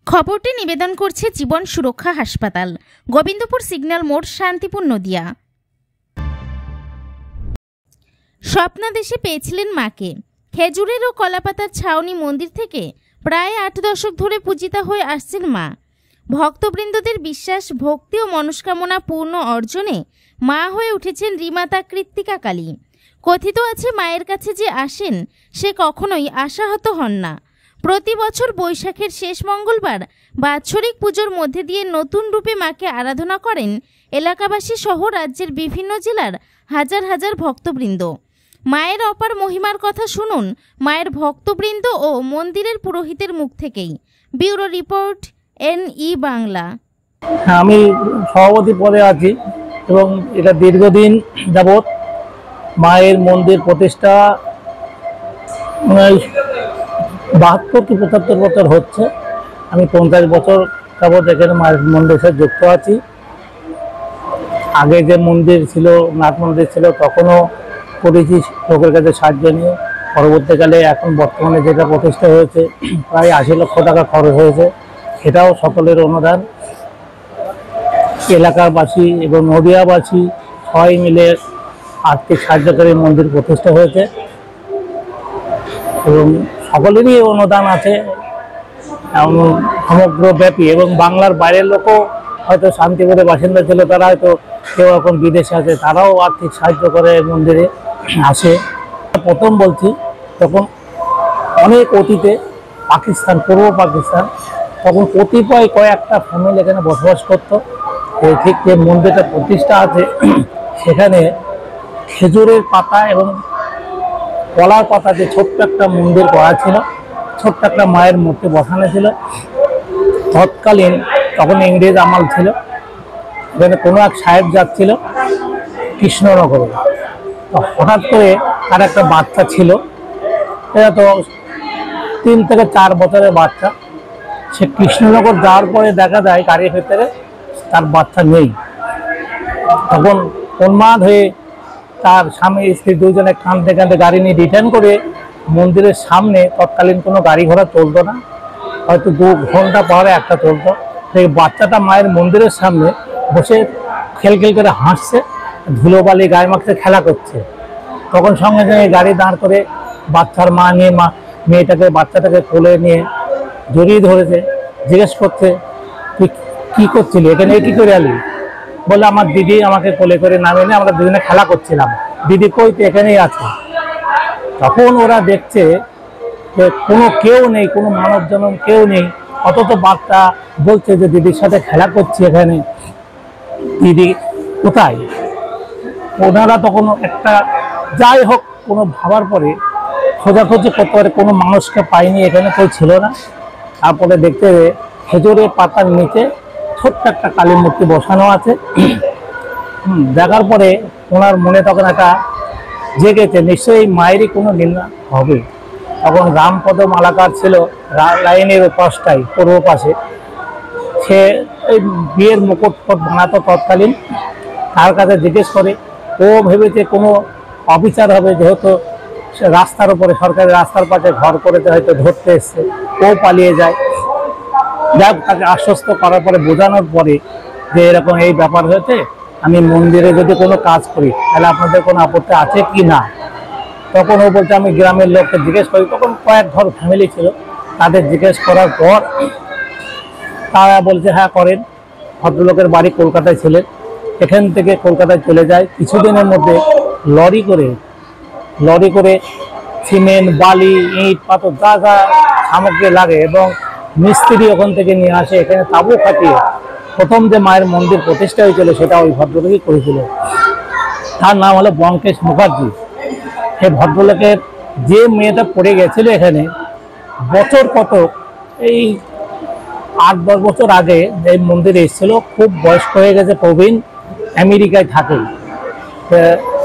খবরটি নিবেদন করছে জীবন সুরক্ষা হাসপাতাল, গোবিন্দপুর সিগন্যাল মোড়, শান্তিপুর, নদিয়া। স্বপ্নাদেশে পেয়েছিলেন মাকে। খেজুরের ও কলাপাতার ছাউনি মন্দির থেকে প্রায় 8 দশক ধরে পূজিতা হয়ে আসছেন মা। ভক্তবৃন্দদের বিশ্বাস, ভক্তি ও মনস্কামনা পূর্ণ অর্জনে মা হয়ে উঠেছেন রিমাতা কৃত্তিকা কালী। কথিত আছে, মায়ের কাছে যে আসেন সে কখনোই আশাহত হন না। প্রতি বছর বৈশাখের শেষ মঙ্গলবার বাৎসরিক পুজোর মধ্যে দিয়ে নতুন রূপে মাকে আরাধনা করেন এলাকাবাসী সহ রাজ্যের বিভিন্ন জেলার হাজার হাজার ভক্তবৃন্দ। মায়ের অপার মহিমার কথা শুনুন মায়ের ভক্তবৃন্দ ও মন্দিরের পুরোহিতের মুখ থেকেই। Bureau report, NE Bangla. আমি সভাপতি পদে আছি এবং এটা দীর্ঘদিন যাবৎ মায়ের মন্দির প্রতিষ্ঠা 72 কি 75 বছর হচ্ছে। আমি 50 বছর যাবৎ এখানে মায়ের মন্দিরের সাথে যুক্ত আছি। আগে যে মন্দির ছিল, নাথ মন্দির ছিল, তখনও করেছি লোকের কাছে সাহায্য নিয়ে। পরবর্তীকালে এখন বর্তমানে যেটা প্রতিষ্ঠা হয়েছে প্রায় 80 লক্ষ টাকা খরচ হয়েছে, সেটাও সকলের অনুদান। এলাকাবাসী এবং নদিয়াবাসী সবাই মিলে আর্থিক সাহায্য করে মন্দির প্রতিষ্ঠা হয়েছে এবং সকলেরই অনুদান আছে সমগ্র ব্যাপী। এবং বাংলার বাইরের লোকও হয়তো শান্তিপুরের বাসিন্দা ছিল, তারা হয়তো কেউ এখন বিদেশে আছে, তারাও আর্থিক সাহায্য করে মন্দিরে আসে। প্রথম বলছি, তখন অনেক অতীতে পাকিস্তান, পূর্ব পাকিস্তান, তখন কতিপয় কয়েকটা ফ্যামিলি এখানে বসবাস করতো। ঠিক যে মন্দিরটা প্রতিষ্ঠা আছে সেখানে খেজুরের পাতা এবং কলার পাতা যে ছোট্ট একটা মন্দির করা ছিল, ছোট্ট একটা মায়ের মূর্তি বসানো ছিল। তৎকালীন তখন ইংরেজ আমল ছিল, এখানে কোনো এক সাহেব যাচ্ছিল কৃষ্ণনগরে। তো হঠাৎ করে তার একটা বাচ্চা ছিল, এটা তো 3 থেকে 4 বছরের বাচ্চা। সে কৃষ্ণনগর যাওয়ার পরে দেখা যায় গাড়ির ভেতরে তার বাচ্চা নেই। তখন উন্মাদ হয়ে তার স্বামী স্ত্রী দুজনে কাঁদতে কাঁদতে গাড়ি নিয়ে রিটার্ন করে মন্দিরের সামনে, তৎকালীন কোনো গাড়ি ঘোড়া চলতো না, হয়তো 2 ঘন্টা পরে একটা চলতো। সেই বাচ্চাটা মায়ের মন্দিরের সামনে বসে খেল করে হাসছে, ধুলোবালি গায়ে মাখতে খেলা করছে। তখন সঙ্গে সঙ্গে গাড়ি দাঁড় করে বাচ্চার মা নিয়ে মেয়েটাকে, বাচ্চাটাকে কোলে নিয়ে জড়িয়ে ধরেছে। জিজ্ঞেস করছে, তুই কী করছিলি এখানে, কী করে আলি? বলে, আমার দিদি আমাকে কোলে করে নামিয়ে নিয়ে আমরা দুজনে খেলা করছিলাম। দিদি কই? তো এখানেই আছে। তখন ওরা দেখছে যে কোনো কেউ নেই, কোনো মানব জনম কেউ নেই, অথচ বাচ্চা বলছে যে দিদির সাথে খেলা করছি এখানে, দিদি কোথায়? ওনারা তখন একটা যাই হোক কোনো ভাবার পরে খোঁজাখুঁজি করতে পারে, কোনো মানুষকে পায়নি, এখানে কেউ ছিল না। তারপরে দেখতে খেজুরের পাতার নিচে ছোট্ট একটা কালী মূর্তি বসানো আছে। দেখার পরে ওনার মনে তখন একটা জেগেছে, নিশ্চয়ই মায়েরই কোনো লীলা হবে। তখন রামপদ মালাকার ছিল লাইনের পাশটাই, পূর্ব পাশে, সে এই বিয়ের মুকুট বানাতো তৎকালীন। তার কাছে জিজ্ঞেস করে, ও ভেবেছে কোনো অফিসার হবে, যেহেতু রাস্তার উপরে, সরকারি রাস্তার পাশে ঘর করেছে, হয়তো ধরতে এসছে, ও পালিয়ে যায়। যাক, তাকে আশ্বস্ত করার পরে, বোঝানোর পরে যে এরকম এই ব্যাপার হয়েছে, আমি মন্দিরে যদি কোনো কাজ করি তাহলে আপনাদের কোনো আপত্তি আছে কি না? তখন ও বলছে, আমি গ্রামের লোককে জিজ্ঞেস করি। তখন কয়েক ঘর ফ্যামিলি ছিল, তাদের জিজ্ঞেস করার পর তারা বলছে হ্যাঁ করেন। ভদ্রলোকের বাড়ি কলকাতায় ছিলেন, এখান থেকে কলকাতায় চলে যায়। কিছুদিনের মধ্যে লরি করে সিমেন্ট, বালি, ইট, পাথর যা যা সামগ্রী লাগে এবং মিস্ত্রি ওখান থেকে নিয়ে আসে। এখানে তাঁবু খাটিয়ে প্রথম যে মায়ের মন্দির প্রতিষ্ঠা হয়েছিল সেটা ওই ভদ্রলোকই করেছিল। তার নাম হলো বঙ্কেশ মুখার্জি। সেই ভদ্রলোকের যে মেয়েটা পড়ে গেছিল এখানে, বছর কত, এই 8-10 বছর আগে এই মন্দিরে এসেছিল, খুব বয়স্ক হয়ে গেছে, প্রবীণ, আমেরিকায় থাকে।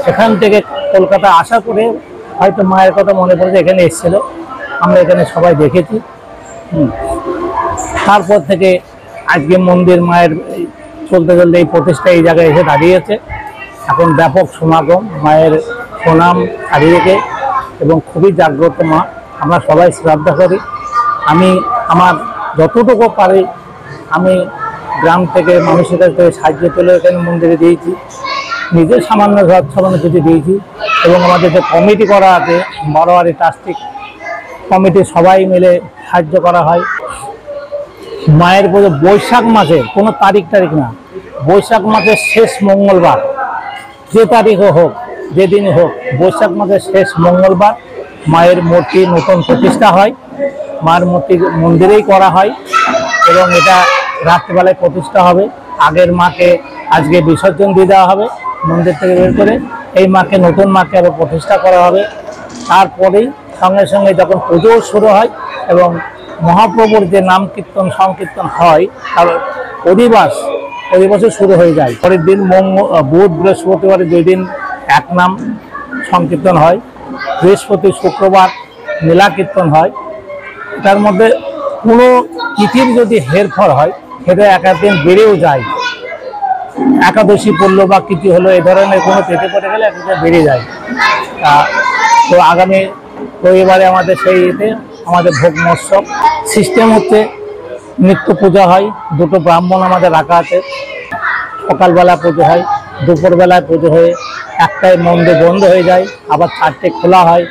সেখান থেকে কলকাতা আসা করে হয়তো মায়ের কথা মনে পড়েছে, এখানে এসেছিল, আমরা এখানে সবাই দেখেছি। তারপর থেকে আজকে মন্দির মায়ের চলতে চলতে এই প্রতিষ্ঠা এই জায়গায় এসে দাঁড়িয়েছে। এখন ব্যাপক সমাগম, মায়ের প্রণাম চারিদিকে এবং খুবই জাগ্রত মা, আমরা সবাই শ্রদ্ধা করি। আমি আমার যতটুকু পারি আমি গ্রাম থেকে মানুষের কাছ থেকে সাহায্য পেলে এখানে মন্দিরে দিয়েছি, নিজের সামান্য সামান্য কিছু দিয়েছি। এবং আমাদের যে কমিটি করা আছে বারোয়ারি ট্রাস্টিক কমিটি, সবাই মিলে সাহায্য করা হয়। মায়ের পুজো বৈশাখ মাসে, কোনো তারিখ না, বৈশাখ মাসের শেষ মঙ্গলবার, যে তারিখও হোক যেদিনই হোক, বৈশাখ মাসের শেষ মঙ্গলবার মায়ের মূর্তি নতুন প্রতিষ্ঠা হয়। মায়ের মূর্তি মন্দিরেই করা হয় এবং এটা রাত্রিবেলায় প্রতিষ্ঠা হবে। আগের মাকে আজকে বিসর্জন দিয়ে দেওয়া হবে মন্দির থেকে বের করে, এই মাকে নতুন মাকে আবার প্রতিষ্ঠা করা হবে। তারপরেই সঙ্গে সঙ্গে যখন পুজো শুরু হয় এবং মহাপ্রভুর যে নাম কীর্তন সংকীর্তন হয় তার অধিবাসে শুরু হয়ে যায়। পরের দিন বুধ বৃহস্পতিবারে 2 দিন এক নাম সংকীর্তন হয়, বৃহস্পতি শুক্রবার নীলা কীর্তন হয়। তার মধ্যে কোনো তিথির যদি হেরফের হয় সেটা এক দিন বেড়েও যায়, একাদশী পড়লো বা কিছু হলো, এই ধরনের কোনো পেতে পড়ে গেলে একটা বেড়ে যায়। তো আগামী রবিবারে আমাদের সেই আমাদের ভোগ মহোৎসব সিস্টেম হচ্ছে, নিত্য পূজা হয়, 2টো ব্রাহ্মণ আমাদের রাখা আছে। সকালবেলা পুজো হয়, দুপুরবেলায় পুজো হয়ে 1টায় মন্দির বন্ধ হয়ে যায়, আবার 4টে খোলা হয়।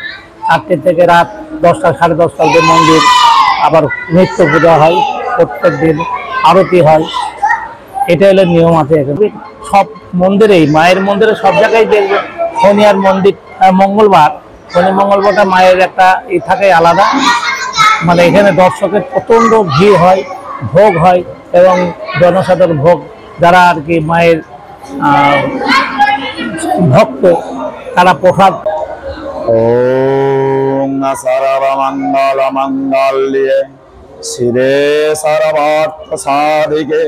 4টে থেকে রাত 10টা সাড়ে 10টা অবধি মন্দির আবার নিত্য পূজা হয়, প্রত্যেক দিন আরতি হয়। এটা হলো নিয়ম আছে এখানে সব মন্দিরেই, মায়ের মন্দিরে সব জায়গায় দেখবেন। শনি আর মঙ্গলবারটা মায়ের একটা থাকে আলাদা, মানে এখানে দর্শকের প্রচণ্ড ভিড় হয়, ভোগ হয় এবং জনসাধারণ ভোগ যারা আর কি মায়ের ভক্ত তারা প্রসাদ। ওম সর্বমঙ্গল মঙ্গল্যে শিবে সর্বার্থ সাধিকে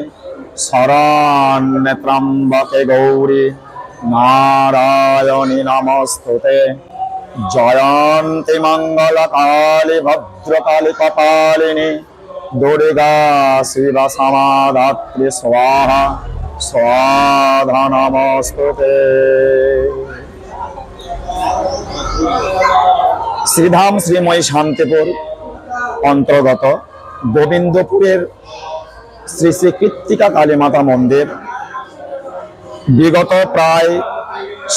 শরণ্যে ত্র্যম্বকে গৌরী নারায়ণী নমস্তুতে। জয়ন্তি মঙ্গল কালী ভদ্রকালী কপালিনী দুর্গা শিবা সমাধাত্রী স্বাহা স্বাধা নমস্তুতে। শ্রীধাম শ্রীময়ী শান্তিপুর অন্তর্গত গোবিন্দপুরের শ্রী শ্রী কৃত্তিকা কালী মাতা মন্দির বিগত প্রায়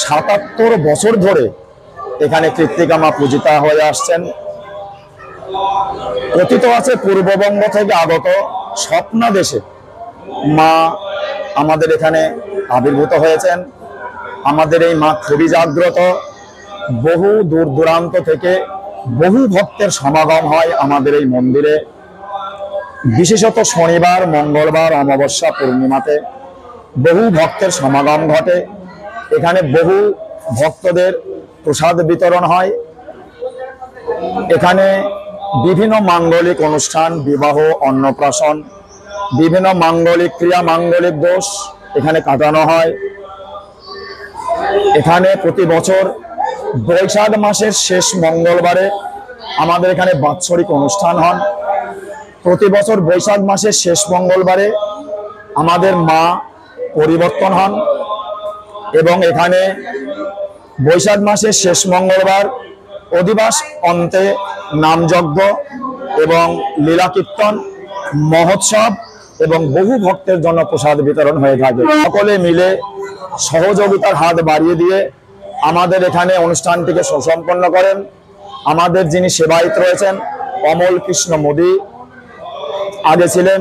৭৭ বছর ধরে এখানে কৃত্তিকা মা পূজিতা হয়ে আসছেন। কথিত আছে পূর্ববঙ্গ থেকে আগত স্বপ্নাদেশে মা আমাদের এখানে আবির্ভূত হয়েছেন। আমাদের এই মা খুবই জাগ্রত, বহু দূর দূরান্ত থেকে বহু ভক্তের সমাগম হয় আমাদের এই মন্দিরে। বিশেষত শনিবার, মঙ্গলবার, অমাবস্যা, পূর্ণিমাতে বহু ভক্তের সমাগম ঘটে। এখানে বহু ভক্তদের প্রসাদ বিতরণ হয়। এখানে বিভিন্ন মাঙ্গলিক অনুষ্ঠান, বিবাহ, অন্নপ্রাশন, বিভিন্ন মাঙ্গলিক ক্রিয়া, মাঙ্গলিক দোষ এখানে কাটানো হয়। এখানে প্রতি বছর বৈশাখ মাসের শেষ মঙ্গলবারে আমাদের এখানে বাৎসরিক অনুষ্ঠান হন। প্রতি বছর বৈশাখ মাসের শেষ মঙ্গলবারে আমাদের মা পরিবর্তন হন এবং এখানে বৈশাখ মাসের শেষ মঙ্গলবার অধিবাস অন্তে নামযজ্ঞ এবং লীলা কীর্তন, মহোৎসব এবং বহু ভক্তের জন্য প্রসাদ বিতরণ হয়ে থাকে। সকলে মিলে সহযোগিতার হাত বাড়িয়ে দিয়ে আমাদের এখানে অনুষ্ঠানটিকে সুসম্পন্ন করেন। আমাদের যিনি সেবায়িত রয়েছেন অমল কৃষ্ণ মোদী, আগে ছিলেন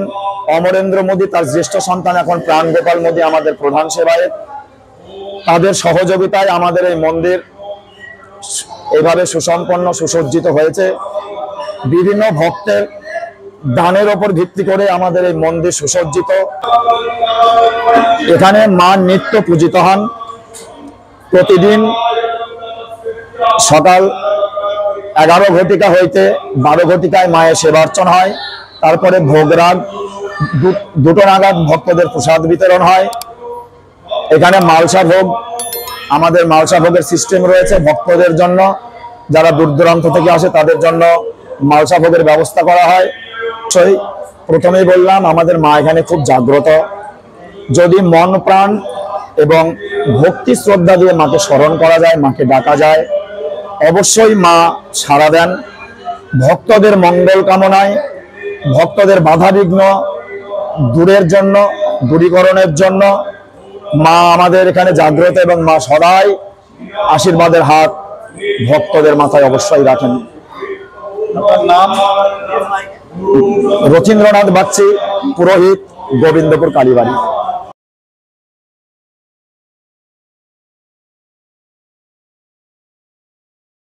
অমরেন্দ্র মোদী, তার জ্যেষ্ঠ সন্তান এখন প্রাণ গোপাল মোদী আমাদের প্রধান সেবায়িত। তাদের সহযোগিতায় আমাদের এই মন্দির এইভাবে সুসম্পন্ন সুসজ্জিত হয়েছে। বিভিন্ন ভক্তের দানের ওপর ভিত্তি করে আমাদের এই মন্দির সুসজ্জিত। এখানে মা নিত্য পূজিত হন। প্রতিদিন সকাল 11 ঘটিকা হইতে 12 ঘটিকায় মায়ের সেবার্চনা হয়। তারপরে ভোগরাগ 2টো নাগাদ ভক্তদের প্রসাদ বিতরণ হয়। এখানে মালসা ভোগ, আমাদের মালসা ভোগের সিস্টেম রয়েছে ভক্তদের জন্য, যারা দূর দূরান্ত থেকে আসে তাদের জন্য মালসা ভোগের ব্যবস্থা করা হয়। প্রথমেই বললাম আমাদের মা এখানে খুব জাগ্রত। যদি মন প্রাণ এবং ভক্তি শ্রদ্ধা দিয়ে মাকে স্মরণ করা যায়, মাকে ডাকা যায়, অবশ্যই মা সাড়া দেন। ভক্তদের মঙ্গল কামনায় ভক্তদের বাধা বিঘ্ন দূরীকরণের জন্য মা আমাদের এখানে জাগ্রত, এবং মা সদাই আশীর্বাদের হাত ভক্তদের মাথায় অবশ্যই রাখেন। রথীন্দ্রনাথ বাগচি, পুরোহিত, গোবিন্দপুর কালীবাড়ি।